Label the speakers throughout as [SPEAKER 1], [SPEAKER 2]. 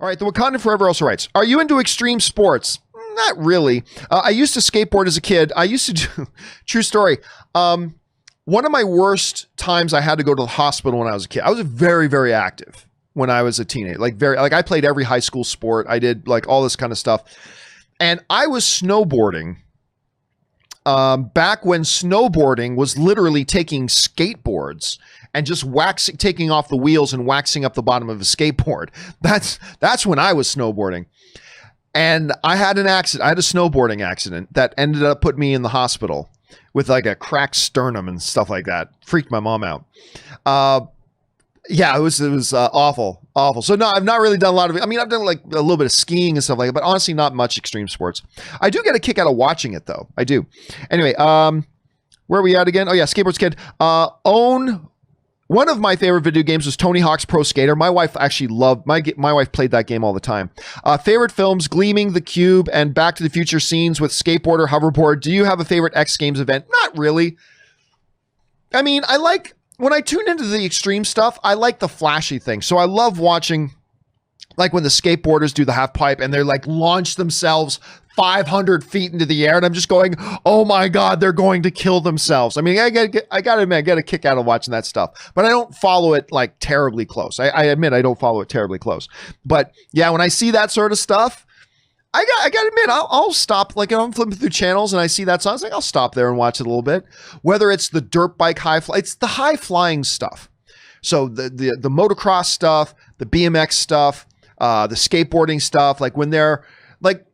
[SPEAKER 1] All right, the Wakandan Forever also writes, are you into extreme sports? Not really. I used to skateboard as a kid. I used to do, true story. One of my worst times I had to go to the hospital when I was a kid. I was very, very active when I was a teenager. Like I played every high school sport. I did like all this kind of stuff. And I was snowboarding back when snowboarding was literally taking skateboards and just taking off the wheels and waxing up the bottom of a skateboard. That's when I was snowboarding. And I had an accident. I had a snowboarding accident that ended up putting me in the hospital with like a cracked sternum and stuff like that. Freaked my mom out. Yeah, it was awful. So no, I've not really done a lot of it. I mean, I've done like a little bit of skiing and stuff like that, but honestly, not much extreme sports. I do get a kick out of watching it though. I do. Anyway, where are we at again? Oh yeah, Skateboards Kid. One of my favorite video games was Tony Hawk's Pro Skater. My wife actually loved, my wife played that game all the time. Favorite films, Gleaming, The Cube, and Back to the Future scenes with skateboard or hoverboard. Do you have a favorite X Games event? Not really. I mean, when I tune into the extreme stuff, I like the flashy thing. So I love watching, like when the skateboarders do the half pipe and they're like launch themselves 500 feet into the air. And I'm just going, oh my God, they're going to kill themselves. I mean, I gotta admit, I get a kick out of watching that stuff, but I don't follow it like terribly close. I admit I don't follow it terribly close, but yeah, when I see that sort of stuff, I gotta admit, I'll stop, like if I'm flipping through channels and I see that song, I was like, I'll stop there and watch it a little bit. Whether it's the dirt bike it's the high flying stuff. So the motocross stuff, the BMX stuff, the skateboarding stuff, like when they're like,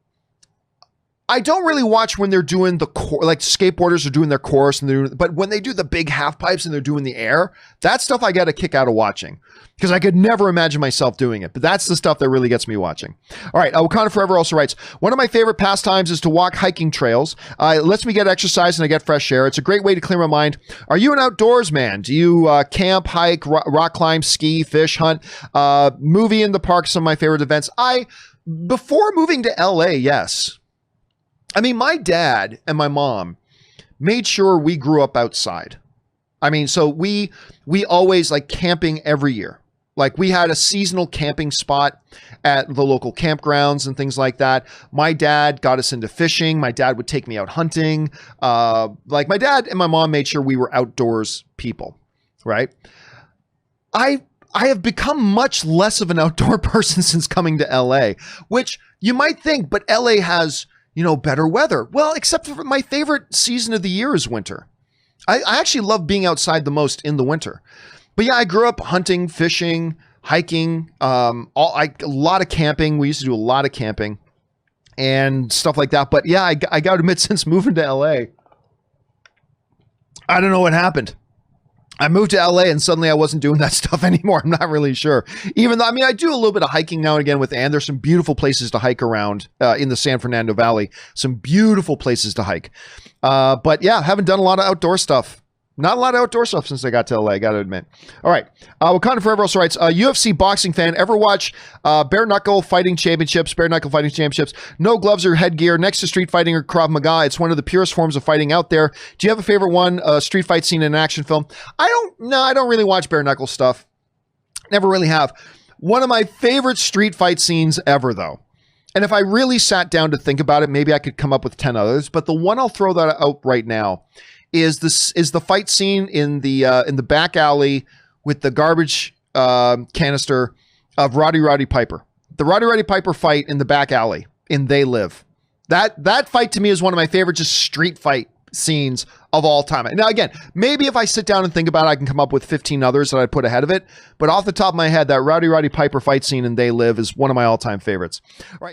[SPEAKER 1] I don't really watch when they're doing the like skateboarders are doing their course but when they do the big half pipes and they're doing the air, that stuff I got a kick out of watching because I could never imagine myself doing it. But that's the stuff that really gets me watching. All right. Wakanda Forever also writes, one of my favorite pastimes is to walk hiking trails. It lets me get exercise and I get fresh air. It's a great way to clear my mind. Are you an outdoors man? Do you camp, hike, rock climb, ski, fish, hunt, movie in the park? Some of my favorite events. Before moving to LA, yes. I mean, my dad and my mom made sure we grew up outside. I mean, so we always like camping every year. Like we had a seasonal camping spot at the local campgrounds and things like that. My dad got us into fishing. My dad would take me out hunting. Like my dad and my mom made sure we were outdoors people, right? I have become much less of an outdoor person since coming to LA, which you might think, but LA has, better weather. Well, except for my favorite season of the year is winter. I actually love being outside the most in the winter. But yeah, I grew up hunting, fishing, hiking, a lot of camping. We used to do a lot of camping and stuff like that. But yeah, I got to admit, since moving to LA, I don't know what happened. I moved to LA and suddenly I wasn't doing that stuff anymore. I'm not really sure. Even though, I mean, I do a little bit of hiking now and again with Ann. There's some beautiful places to hike around in the San Fernando Valley. Some beautiful places to hike. But yeah, haven't done a lot of outdoor stuff. Not a lot of outdoor stuff since I got to LA, I got to admit. All right. Wakanda Forever also writes, UFC boxing fan, ever watch Bare Knuckle Fighting Championships? No gloves or headgear, next to street fighting or Krav Maga. It's one of the purest forms of fighting out there. Do you have a favorite one? Street fight scene in an action film? I don't really watch bare knuckle stuff. Never really have. One of my favorite street fight scenes ever, though. And if I really sat down to think about it, maybe I could come up with 10 others. But the one I'll throw that out right now is the fight scene in the back alley with the garbage canister of Roddy Piper. The Roddy Piper fight in the back alley in They Live. That fight to me is one of my favorite just street fight scenes of all time. Now again, maybe if I sit down and think about it, I can come up with 15 others that I'd put ahead of it. But off the top of my head, that Roddy Piper fight scene in They Live is one of my all-time favorites. All right.